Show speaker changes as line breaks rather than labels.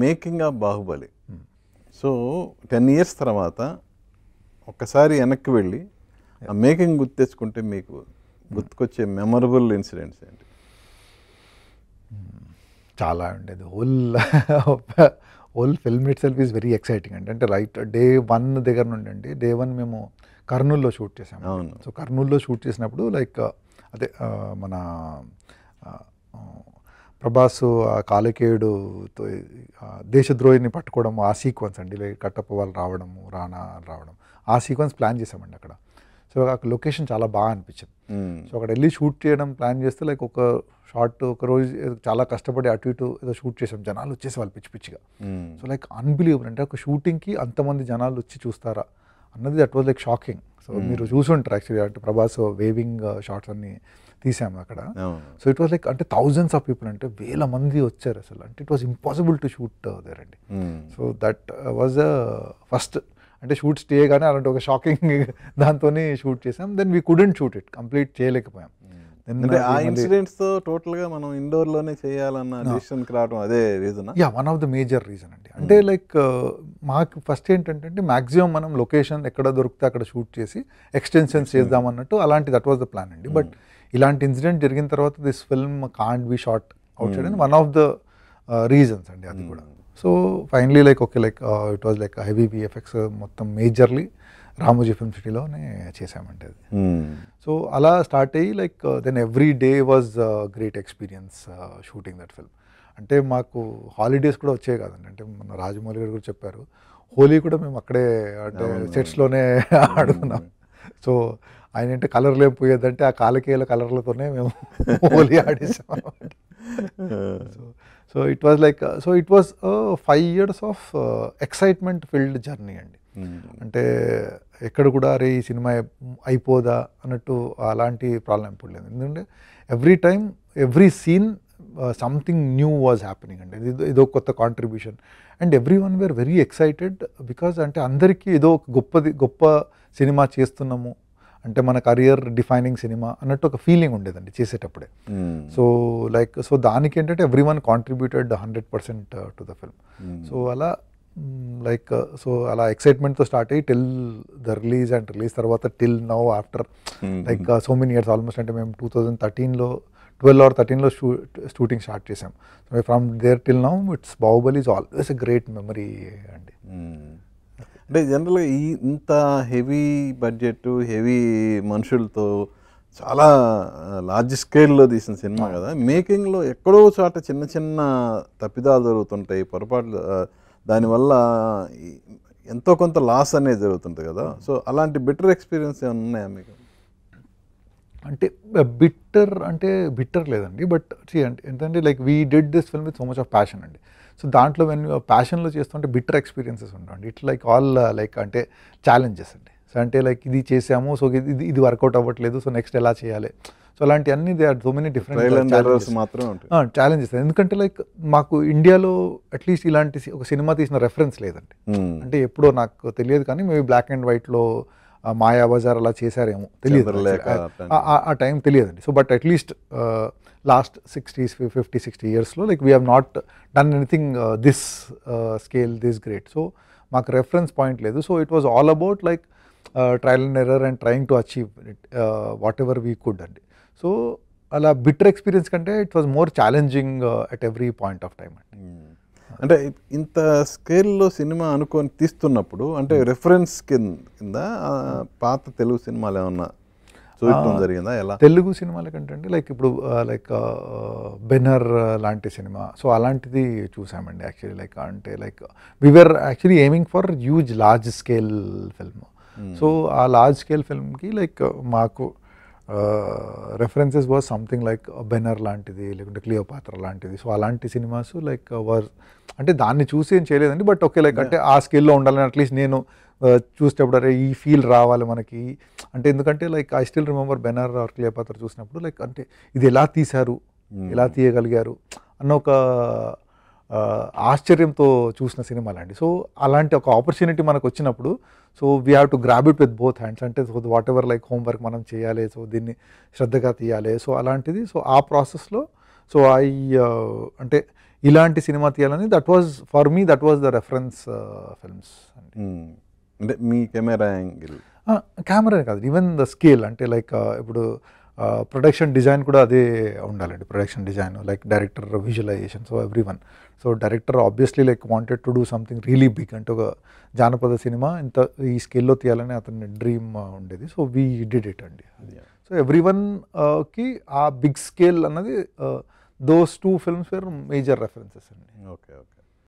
Making of Baahubali. So 10 years తర్వాత ఒక్కసారి వెనక్కి వెళ్ళి ఆ మేకింగ్ గుర్తు తెచ్చుకుంటే మీకు గుర్తుకొచ్చే మెమరబుల్ ఇన్సిడెంట్స్ ఏంటి?
చాలా ఉండేది. Whole film it self is very exciting అండి. అంటే రైట్ డే 1 దగ్గర నుండి అండి, డే 1 మేము కర్నూల్లో షూట్ చేసాము.
అవును.
సో కర్నూల్లో షూట్ చేసినప్పుడు లైక్ అదే మన ప్రభాస్ కాలికేయుడుతో దేశద్రోహిని పట్టుకోవడం, ఆ సీక్వెన్స్ అండి, లైక్ కట్టప్ప వాళ్ళు రావడము, రానా రావడం, ఆ సీక్వెన్స్ ప్లాన్ చేసామండి అక్కడ. సో ఆ లొకేషన్ చాలా బాగా అనిపించింది. సో అక్కడ వెళ్ళి షూట్ చేయడం ప్లాన్ చేస్తే లైక్ ఒక షార్ట్ ఒక రోజు చాలా కష్టపడి అటు ఇటు ఏదో షూట్ చేసాం. జనాలు వచ్చేసి వాళ్ళు పిచ్చి పిచ్చిగా. సో లైక్ అన్బిలీవబుల్, అంటే ఒక షూటింగ్కి అంతమంది జనాలు వచ్చి చూస్తారా అన్నది that was like shocking. So మీరు చూసుంటారు యాక్చువల్లీ, అంటే ప్రభాస్ వేవింగ్ షార్ట్స్ అన్ని తీసాము అక్కడ. సో ఇట్ వాజ్ లైక్ అంటే థౌజండ్స్ ఆఫ్ పీపుల్, అంటే వేల మంది వచ్చారు అసలు. అంటే it was impossible to shoot there అండి. సో దట్ వాజ్ ఫస్ట్ అంటే షూట్ స్టే కానీ అలాంటి ఒక షాకింగ్ దాంతో షూట్ చేసాం. Then we couldn't shoot it, complete చేయలేకపోయాం.
అంటే ఆ ఇన్సిడెంట్స్ తో టోటల్ గా మనం ఇండోర్ లోనే చేయాలన్న డిసిషన్ కి రావడం అదే reason?
Yeah, one of the major reason అండి. అంటే లైక్ మాకు ఫస్ట్ ఏంటంటే మాక్సిమం మనం లొకేషన్ ఎక్కడ దొరికితే అక్కడ షూట్ చేసి ఎక్స్టెన్షన్స్ చేద్దాం అన్నట్టు, అలాంటి దట్ వాజ్ ద ప్లాన్ అండి. బట్ ఇలాంటి ఇన్సిడెంట్ జరిగిన తర్వాత this film can't be shot outside and one of the reasons అండి అది కూడా. So finally like okay, like it was like heavy VFX మొత్తం మేజర్లీ రామోజీ ఫిల్మ్ సిటీలోనే చేసామంటే అది. సో అలా స్టార్ట్ అయ్యి like then every day was great experience shooting that film. అంటే మాకు హాలిడేస్ కూడా వచ్చాయి కాదండి. అంటే మన రాజమౌళి గారు కూడా చెప్పారు, హోలీ కూడా మేము అక్కడే అంటే సెట్స్లోనే ఆడుకున్నాం. సో ఆయన ఏంటంటే కలర్లు ఏం పోయేదంటే ఆ కాలకేయుల కలర్లతోనే మేము హోలీ ఆడేసాం. So it was like, so it was 5 years of excitement filled journey అండి. అంటే ఎక్కడ కూడా అరే ఈ సినిమా అయిపోదా అన్నట్టు అలాంటి ప్రాబ్లం ఎప్పుడు లేదు. ఎందుకంటే every time every scene something new was happening అండి. ఇదో కొత్త contribution and every one wear very excited because అంటే అందరికీ ఏదో గొప్ప సినిమా చేస్తున్నాము, అంటే మన కెరియర్ డిఫైనింగ్ సినిమా అన్నట్టు ఒక ఫీలింగ్ ఉండేదండి చేసేటప్పుడే. సో లైక్ సో దానికి ఏంటంటే every one contributed 100% to the film. So అలా లైక్ సో అలా ఎక్సైట్మెంట్తో స్టార్ట్ అయ్యి till the release and release తర్వాత till now after like so many years almost. అంటే మేము 2013లో 12 or 13లో షూటింగ్ స్టార్ట్ చేసాం. So from there till now it's Baahubali is always a great memory అండి.
అంటే జనరల్గా ఇంత హెవీ బడ్జెట్ హెవీ మనుషులతో చాలా లార్జ్ స్కేల్లో తీసిన సినిమా కదా, మేకింగ్లో ఎక్కడో చోట చిన్న చిన్న తప్పిదాలు జరుగుతుంటాయి, పొరపాట్లు, దానివల్ల ఎంతో కొంత లాస్ అనేది జరుగుతుంటుంది కదా. సో అలాంటి బెటర్ ఎక్స్పీరియన్స్ ఏమైనా ఉన్నాయా మీకు?
అంటే బిట్టర్ లేదండి, బట్ అంటే ఏంటంటే like we did this film with so much of passion అండి. సో దాంట్లో వెన్ ప్యాషన్లో చేస్తుంటే బిట్టర్ ఎక్స్పీరియన్సెస్ ఉంటాయండి. ఇట్స్ లైక్ ఆల్ లైక్ అంటే ఛాలెంజెస్ అండి. సో అంటే లైక్ ఇది చేసాము, సో ఇది వర్కౌట్ అవ్వట్లేదు, సో నెక్స్ట్ ఎలా చేయాలి, సో అలాంటివన్నీ they are so many different challenges. ఎందుకంటే లైక్ మాకు ఇండియాలో అట్లీస్ట్ ఇలాంటి ఒక సినిమా తీసిన రెఫరెన్స్ లేదండి. అంటే ఎప్పుడో నాకు తెలియదు కానీ మేబీ బ్లాక్ అండ్ వైట్లో మాయాబజార్ అలా చేశారేమో తెలియదు, ఆ టైం తెలియదండి. సో బట్ అట్లీస్ట్ లాస్ట్ 50-60 yearsలో like we have not done anything this scale this great. So మాకు రెఫరెన్స్ పాయింట్ లేదు. So it was all about like trial and error and trying to achieve it whatever we could అండి. So అలా bitter experience కంటే it was more challenging at every point of time అండి.
అంటే ఇంత స్కేల్లో cinema అనుకొని తీస్తున్నప్పుడు అంటే reference కింద పాత తెలుగు సినిమాలు ఏమన్నా చూడటం జరిగిందా? ఎలా
తెలుగు సినిమాల కంటే అండి లైక్ ఇప్పుడు లైక్ బెనర్ లాంటి సినిమా, సో అలాంటిది చూసామండి యాక్చువల్లీ. లైక్ అంటే like we were actually aiming for huge large scale film. So ఆ లార్జ్ స్కేల్ ఫిల్మ్కి లైక్ మాకు references was something like Ben Hur లాంటిది, లేకుంటే క్లియోపాత్ర లాంటిది. సో అలాంటి సినిమాస్ లైక్ వాజ్ అంటే దాన్ని చూసి ఏం చేయలేదండి, బట్ ఓకే లైక్ అంటే ఆ స్కేల్లో ఉండాలని అట్లీస్ట్ నేను చూసేటప్పుడు అరే ఈ ఫీల్ రావాలి మనకి. అంటే ఎందుకంటే like I still remember Ben Hur or Cleopatra చూసినప్పుడు లైక్ అంటే ఇది ఎలా తీశారు, ఎలా తీయగలిగారు అన్న ఒక ఆశ్చర్యంతో చూసిన సినిమాలండి. సో అలాంటి ఒక ఆపర్చునిటీ మనకు వచ్చినప్పుడు so we have to grab it with both hands. అంటే so whatever like homework మనం చేయాలి, సో దీన్ని శ్రద్ధగా తీయాలి, సో అలాంటిది. సో ఆ ప్రాసెస్లో సో అంటే ఇలాంటి సినిమా తీయాలని that was for me that was the reference films అండి.
అంటే మీ కెమెరా యాంగిల్
కెమెరా కాదు, ఈవెన్ ద స్కేల్ అంటే లైక్ ఇప్పుడు ప్రొడక్షన్ డిజైన్ కూడా అదే ఉండాలండి. Production design like director visualisation, so every one. So director obviously like wanted to do something really big, అంటే ఒక జానపద సినిమా ఇంత ఈ స్కేల్లో తీయాలని అతని డ్రీమ్ ఉండేది. సో వీ డిడ్ ఇట్ అండి. సో ఎవ్రీ వన్కి ఆ బిగ్ స్కేల్ అన్నది those 2 films were major references అండి.
Okay okay.